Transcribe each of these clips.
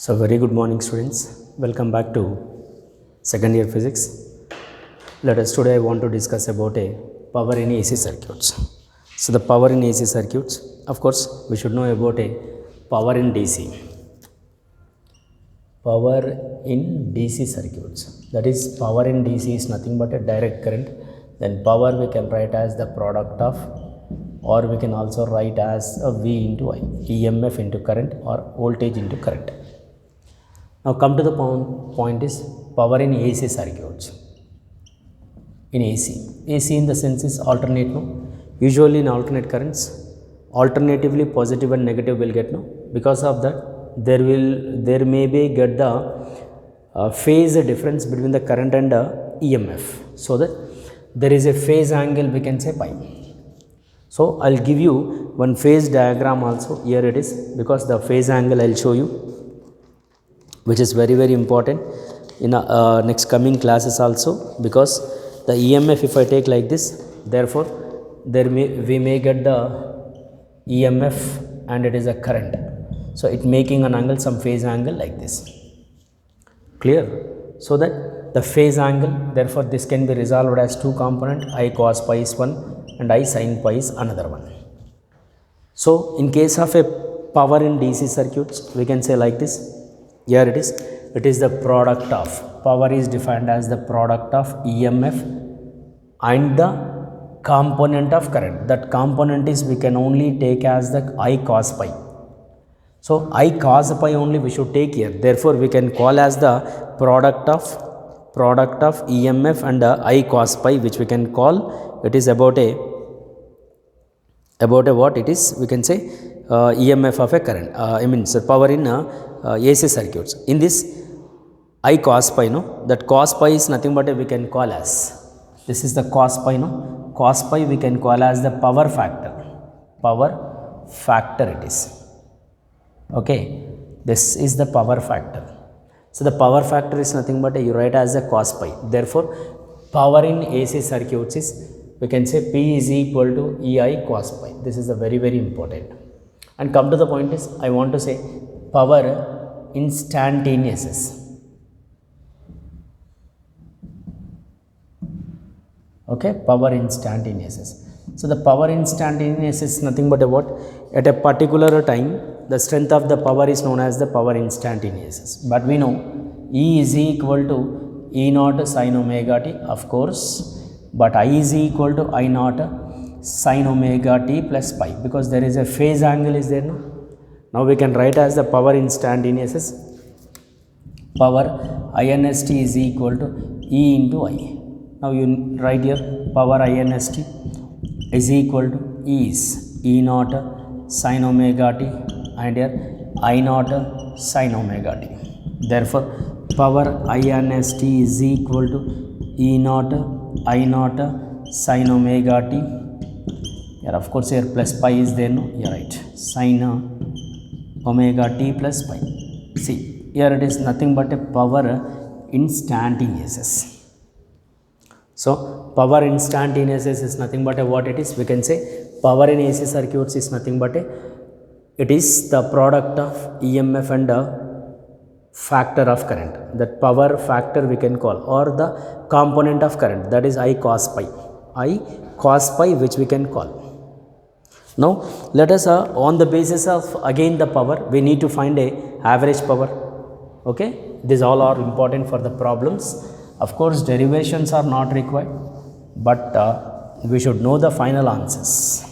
So very good morning students, welcome back to second year physics. Let us today I want to discuss about a power in AC circuits. So the power in AC circuits, of course we should know about a power in DC. Power in DC circuits, that is power in DC is nothing but a direct current. Then power we can write as the product of, or we can also write as a V into I, EMF into current or voltage into current. Now come to the point is power in AC circuits. In AC in the sense is alternate, no? Usually in alternate currents, alternatively positive and negative will get, no? Because of that there may be get the phase difference between the current and EMF, so that there is a phase angle we can say pi. So I'll give you one phase diagram also. Here it is, because the phase angle I'll show you, which is very important in next coming classes also, because the EMF if I take like this, therefore we may get the EMF and it is a current, so it making an angle, some phase angle like this, clear? So that the phase angle, therefore this can be resolved as two component, I cos pi is one and I sin pi is another one. So in case of a power in DC circuits, we can say like this. Here it is the product of, power is defined as the product of EMF and the component of current. That component is we can only take as the I cos pi. So I cos pi only we should take here, therefore we can call as the product of EMF and I cos pi, which we can call, it is about a what it is, we can say EMF of a current, so power in AC circuits. In this I cos pi, no, that cos pi is nothing but we can call as, this is the cos pi, no, cos pi we can call as the power factor it is, okay, this is the power factor. So the power factor is nothing but you write as a cos pi, therefore power in AC circuits is, we can say P is equal to EI cos pi. This is a very important. And come to the point is, I want to say power instantaneous. Okay, power instantaneous. So the power instantaneous is nothing but what? At a particular time, the strength of the power is known as the power instantaneous. But we know E is equal to E naught sin omega t, of course, but I is equal to I naught sin omega t plus pi, because there is a phase angle is there, no? Now we can write as the power instantaneous, power inst is equal to E into I. Now you write here power inst is equal to E is E naught sin omega t and here I naught sin omega t. Therefore power inst is equal to E naught I naught sin omega t. Here of course here plus pi is there, no? You're right, sin omega t plus pi. See, here it is nothing but a power instantaneous. So power instantaneous is nothing but a what it is, we can say power in AC circuits is nothing but it is the product of EMF and factor of current. That power factor we can call, or the component of current, that is I cos pi, which we can call. Now let us on the basis of again the power, we need to find a average power. Okay, these all are important for the problems. Of course derivations are not required, but we should know the final answers.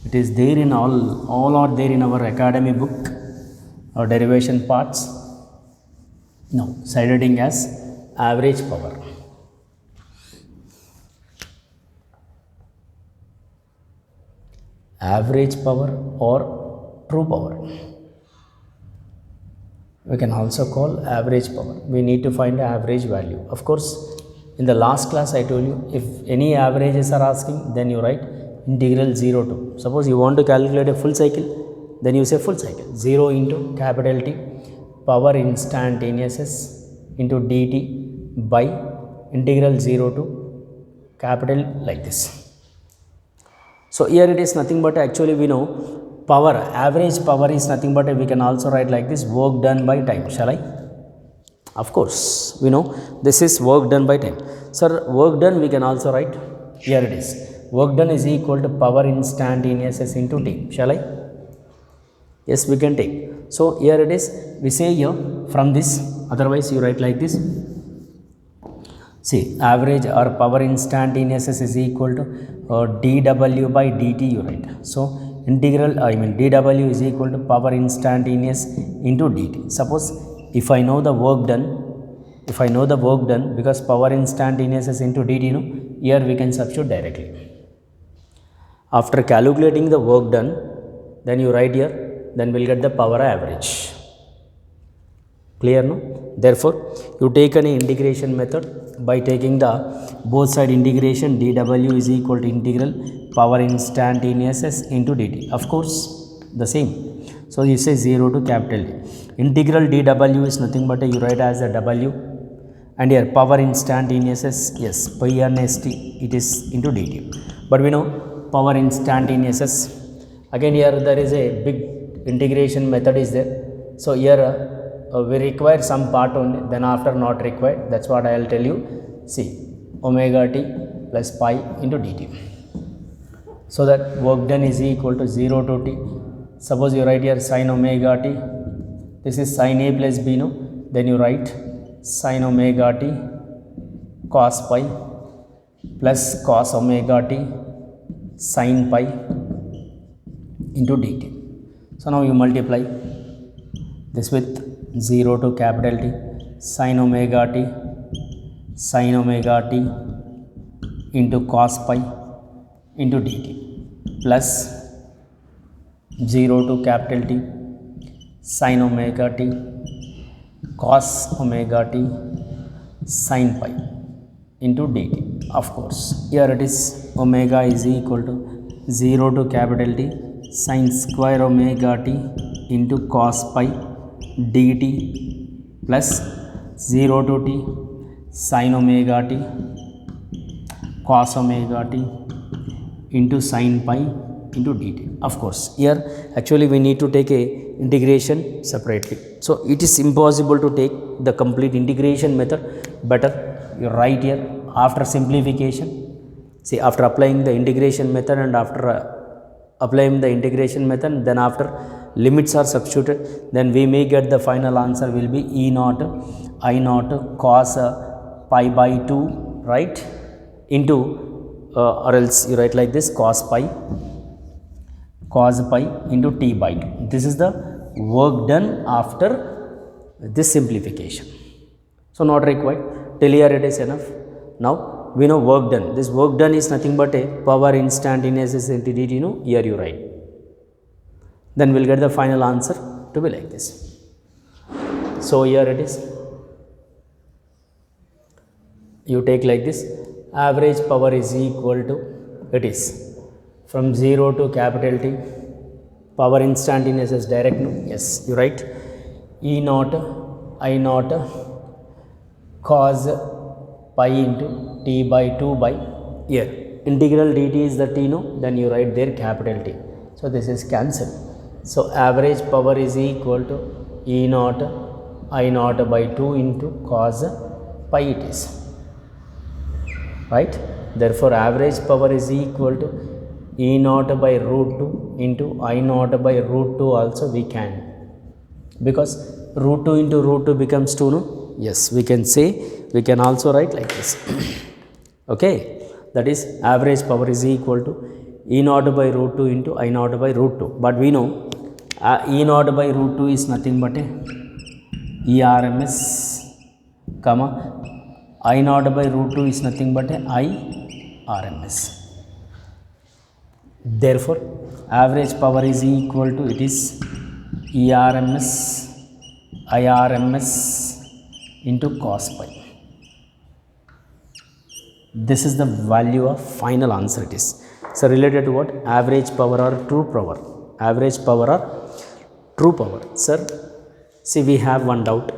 It is there in all are there in our academy book, or derivation parts. Now cited as average power. Average power or true power, we can also call average power. We need to find the average value. Of course in the last class I told you, if any averages are asking, then you write integral 0 to, suppose you want to calculate a full cycle, then you say full cycle, 0 into capital T power instantaneous into dt by integral 0 to capital like this. So here it is nothing but actually we know power, average power is nothing but we can also write like this, work done by time. Shall I? Of course, we know this is work done by time. Sir, work done we can also write, here it is, work done is equal to power instantaneous into T. Shall I? Yes, we can take. So here it is, we say here from this, otherwise you write like this. See, average or power instantaneous is equal to dW by dt, you write. So integral, dW is equal to power instantaneous into dt. Suppose if I know the work done, because power instantaneous is into dt, no, here we can substitute directly. After calculating the work done, then you write here, then we'll get the power average. Clear, no? Therefore, you take an integration method by taking the both side integration, dW is equal to integral power instantaneous into dt. Of course, the same. So you say 0 to capital D. Integral dW is nothing but you write as a W, and here power instantaneous is, yes, pi n st, it is into dt. But we know power instantaneous is, again here there is a big integration method is there. So here we require some part only, then after not required, that's what I will tell you. See, omega t plus pi into dt. So that work done is equal to 0 to t. Suppose you write here sin omega t, this is sin a plus b, no, then you write sin omega t cos pi plus cos omega t sin pi into dt. So now you multiply this with 0 to capital T, sin omega t into cos pi into dt, plus 0 to capital T, sin omega t cos omega t sin pi into dt. Of course, here it is, omega is equal to 0 to capital T sin square omega t into cos pi dt, plus 0 to t sin omega t cos omega t into sin pi into dt. Of course, here actually we need to take a integration separately. So it is impossible to take the complete integration method. Better you write here after simplification. See, after applying the integration method and after applying the integration method, then after limits are substituted, then we may get the final answer will be E naught I naught cos pi by 2, right, into or else you write like this, cos pi into t by 2. This is the work done after this simplification. So not required, till here it is enough. Now we know work done. This work done is nothing but a power instantaneous into dt, no, here you write. Then we'll get the final answer to be like this. So here it is, you take like this, average power is equal to, it is from 0 to capital T, power instantaneous is direct, no, yes, you write E naught I naught cos pi into t by 2 by, here integral dt is the t, no, then you write there capital T. So this is cancelled. So average power is equal to E naught I naught by 2 into cos pi it is, right. Therefore average power is equal to E naught by root 2 into I naught by root 2 also we can, because root 2 into root 2 becomes 2, no, yes, we can say, we can also write like this. Okay, that is average power is equal to E naught by root 2 into I naught by root 2. But we know E naught by root 2 is nothing but a ERMS, comma I naught by root 2 is nothing but a IRMS. Therefore average power is equal to, it is ERMS IRMS into cos pi. This is the value of final answer it is. So related to what? Average power or true power. Average power or true power. Sir, see, we have one doubt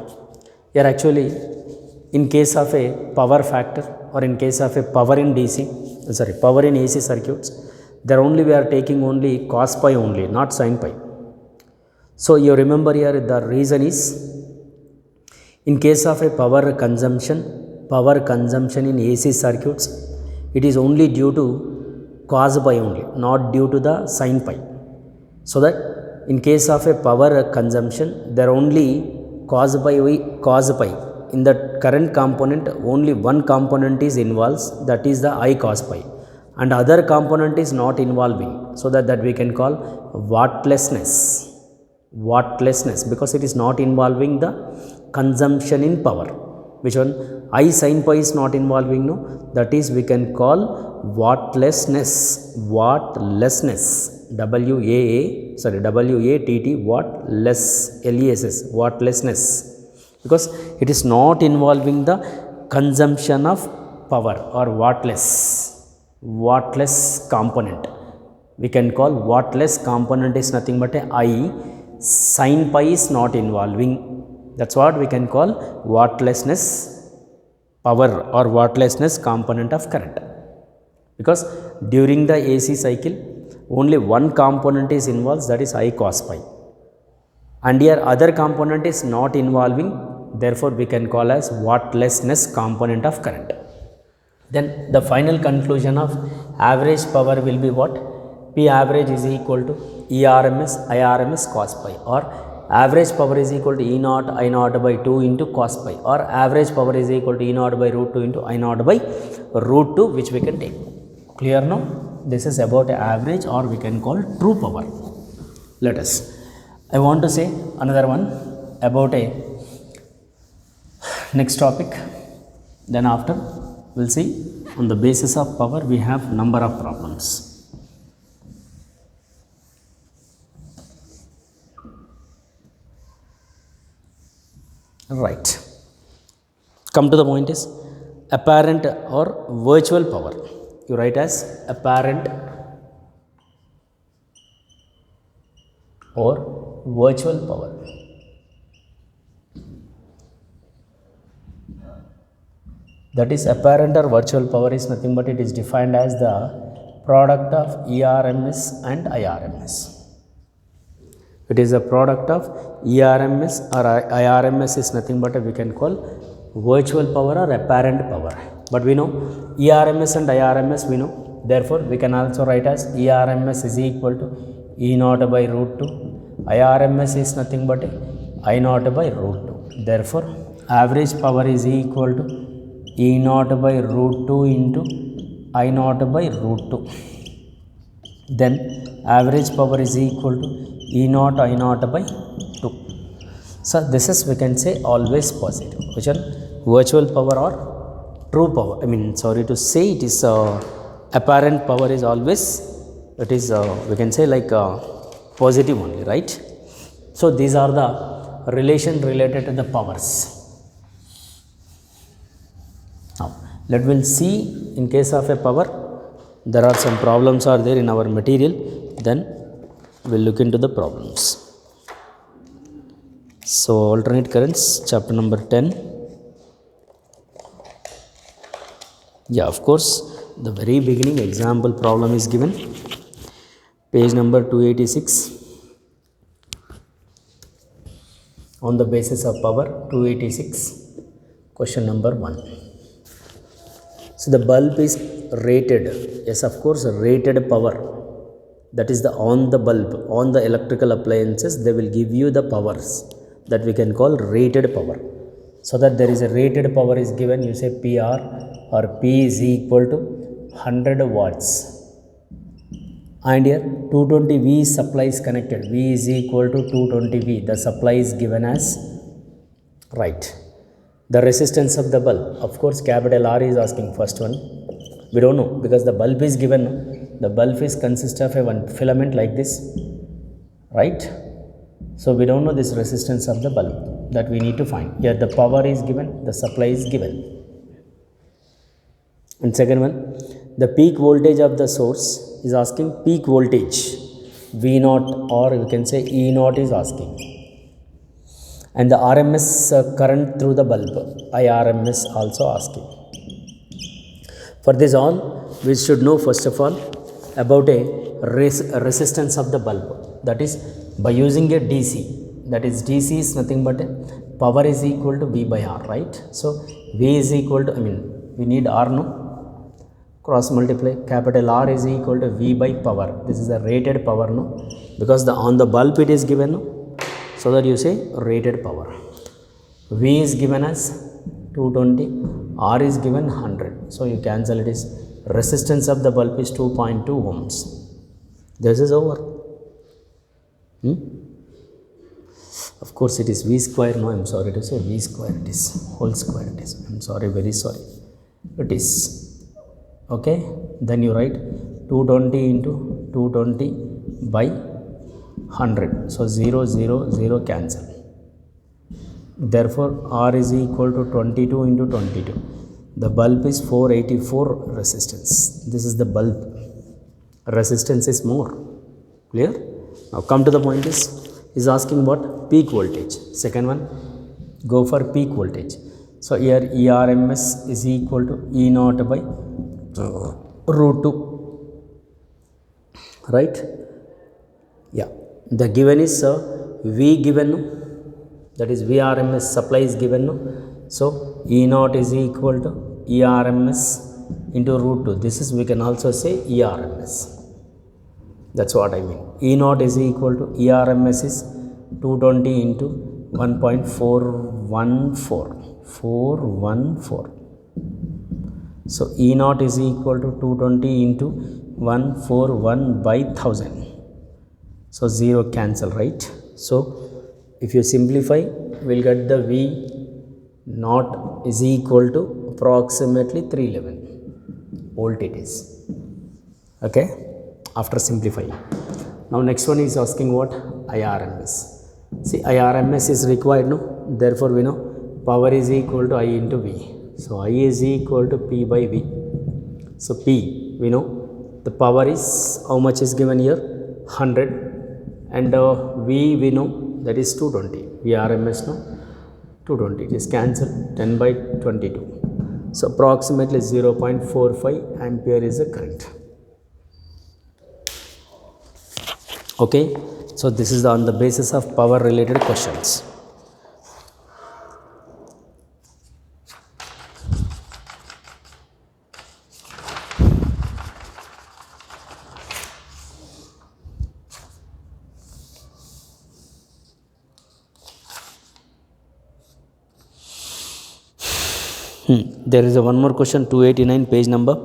here actually. In case of a power factor or in case of a power in DC, power in AC circuits, there only we are taking only cos pi only, not sin pi. So you remember here the reason is, in case of a power consumption in AC circuits, it is only due to cos pi only, not due to the sin pi. So that in case of a power consumption, there only cos pi. In the current component, only one component is involves, that is the I cos pi, and other component is not involving. So that we can call wattlessness, because it is not involving the consumption in power. Which one? I sin pi is not involving, no, that is we can call wattlessness. WATT, wattlessness, because it is not involving the consumption of power, or wattless component. We can call wattless component is nothing but a I sin pi is not involving. That's what we can call wattlessness power, or wattlessness component of current. Because during the AC cycle, only one component is involved, that is I cos pi, and here other component is not involving, therefore we can call as wattlessness component of current. Then the final conclusion of average power will be what? P average is equal to ERMS IRMS cos pi, or average power is equal to E naught I naught by 2 into cos pi, or average power is equal to E naught by root 2 into I naught by root 2, which we can take. Clear now? This is about average, or we can call true power. Let us, I want to say another one about a next topic. Then after we'll see, on the basis of power we have number of problems. Right, come to the point is apparent or virtual power. You write as apparent or virtual power. That is, apparent or virtual power is nothing but it is defined as the product of ERMS and IRMS. It is a product of ERMS or IRMS is nothing but we can call virtual power or apparent power. But we know ERMS and IRMS we know, therefore we can also write as ERMS is equal to E naught by root 2, IRMS is nothing but I naught by root 2. Therefore average power is equal to E naught by root 2 into I naught by root 2. Then average power is equal to E naught I naught by 2. So this is, we can say, always positive. Which are virtual power or true power? I mean, sorry to say, it is apparent power is always, it is we can say like positive only, right? So these are the relation related to the powers. Now let us see, in case of a power, there are some problems are there in our material, then we'll look into the problems. So alternate currents, chapter number 10. Yeah, of course, the very beginning example problem is given, page number 286. On the basis of power, 286, question number 1. So the bulb is rated, yes of course, rated power, that is the on the bulb, on the electrical appliances, they will give you the powers that we can call rated power. So that there is a rated power is given, you say PR or P is equal to 100 watts, and here 220 V supply is connected, V is equal to 220 V, the supply is given as, right. The resistance of the bulb, of course capital R is asking, first one we don't know, because the bulb is given, the bulb is consist of a one filament like this, right? So we don't know this resistance of the bulb, that we need to find. Here the power is given, the supply is given. And second one, the peak voltage of the source is asking peak voltage, V0 or we can say E0 is asking. And the RMS current through the bulb, IRMS also asking. For this all, we should know first of all about a resistance of the bulb, that is by using a DC, that is DC is nothing but a power is equal to V by R, right? So V is equal to, we need R, no, cross multiply, capital R is equal to V by power. This is the rated power, no, because on the bulb it is given, no, so that you say rated power. V is given as 220, R is given 100, so you cancel it. Is resistance of the bulb is 2.2 ohms. This is over. Of course it is V square, no, I'm sorry to say V square, it is whole square, it is, I'm sorry, very sorry, it is. Okay, then you write 220 into 220 by 100, so 0 0 0 cancel. Therefore R is equal to 22 into 22. The bulb is 484 resistance. This is the bulb. Resistance is more. Clear? Now come to the point, is asking what? Peak voltage. Second one, go for peak voltage. So here ERMS is equal to E naught by root 2. Right? Yeah. The given is V given, no? That is VRMS supply is given, no? So E naught is equal to ERMS into root 2. This is, we can also say ERMS. That's what I mean. E naught is equal to ERMS is 220 into 1.414. So E naught is equal to 220 into 141 by 1000. So 0 cancel, right? So if you simplify, we'll get the V naught is equal to approximately 311 volt it is. Okay, after simplifying. Now next one is asking what? IRMS. See, IRMS is required, no? Therefore we know power is equal to I into V. So I is equal to P by V. So P, we know the power is, how much is given here? 100, and V we know that is 220. VRMS, no, 220, it is cancelled, 10 by 22. So approximately 0.45 ampere is the current. Okay, so this is on the basis of power related questions. There is a one more question, 289, page number.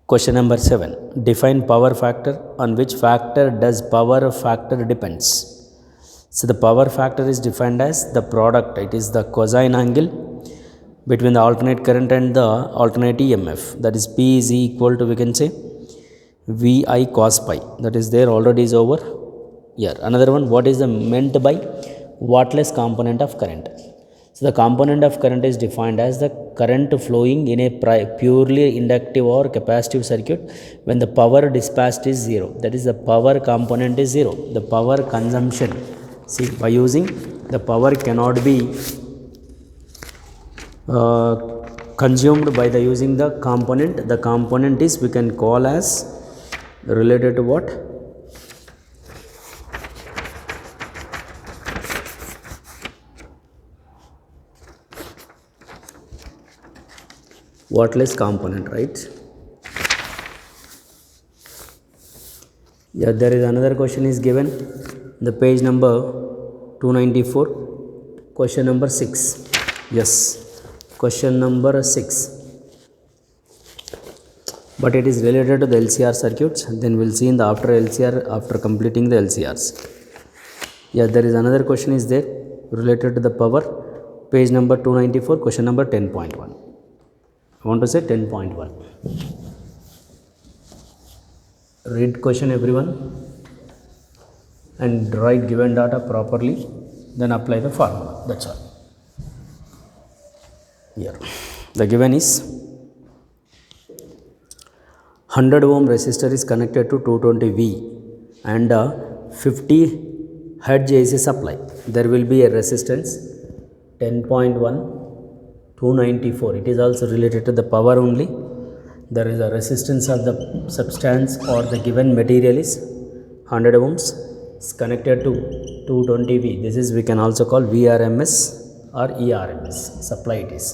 Question number 7. Define power factor. On which factor does power factor depends? So the power factor is defined as the product. It is the cosine angle between the alternate current and the alternate EMF. That is P is equal to, we can say, VI cos pi. That is there already is over here. Another one, what is the meant by wattless component of current? So the component of current is defined as the current flowing in a purely inductive or capacitive circuit when the power dispatched is 0. That is, the power component is 0. The power consumption, see, by using the power cannot be consumed by the using the component. The component is, we can call as related to what? Wattless component, right? Yeah, there is another question is given, the page number 294, question number 6. Yes, question number 6, but it is related to the LCR circuits. Then we'll see in the after LCR, after completing the LCRs. Yeah, there is another question is there related to the power, page number 294, question number 10.1. I want to say 10.1. Read question everyone and write given data properly, then apply the formula. That's all. Here the given is 100 ohm resistor is connected to 220 V and 50 Hz AC supply. There will be a resistance 10.1 294. It is also related to the power only. there is a resistance of the substance or the given material is 100 ohms, is connected to 220V. This is we can also call VRMS or ERMS supply it is.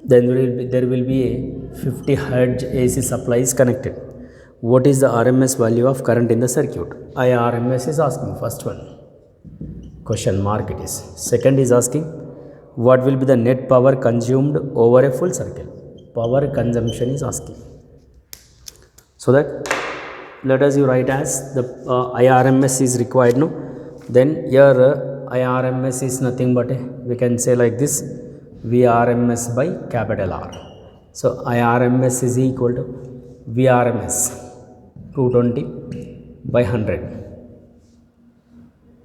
Then there will be a 50 Hz AC supply is connected. What is the RMS value of current in the circuit? IRMS is asking, first one question mark it is. Second is asking what will be the net power consumed over a full circle. Power consumption is asking. So that let us you write as the IRMS is required, no? Then here IRMS is nothing but we can say like this, VRMS by capital R. So IRMS is equal to VRMS 220 by 100.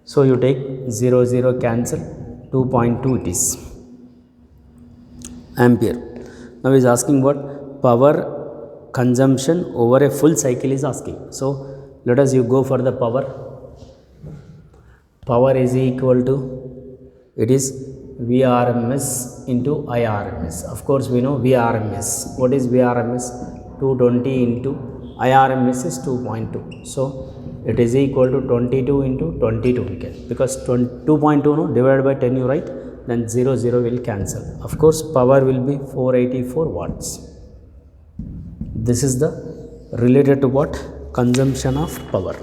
So you take 0 0 cancel, 2.2 it is ampere. Now is asking what power consumption over a full cycle is asking. So let us you go for the power. Power is equal to, it is VRMS into IRMS. Of course we know VRMS. What is VRMS? 220 into IRMS is 2.2. So it is equal to 22 into 22 we get, because 2.2 no, divided by 10 you write, then 0 0 will cancel. Of course power will be 484 watts. This is the related to what? Consumption of power.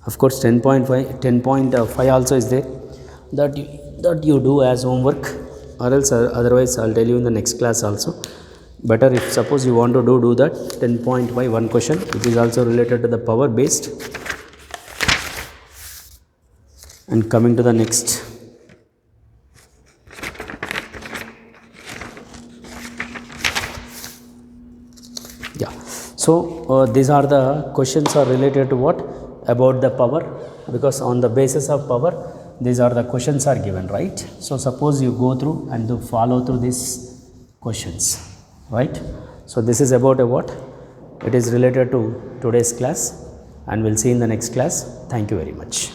Of course 10.5 also is there, that you do as homework, or else otherwise I'll tell you in the next class also. Better if suppose you want to do that 10.5 one question which is also related to the power based. And coming to the next, yeah, so these are the questions are related to what? About the power, because on the basis of power these are the questions are given, right? So suppose you go through and do follow through these questions, right? So this is about a what? It is related to today's class, and we'll see in the next class. Thank you very much.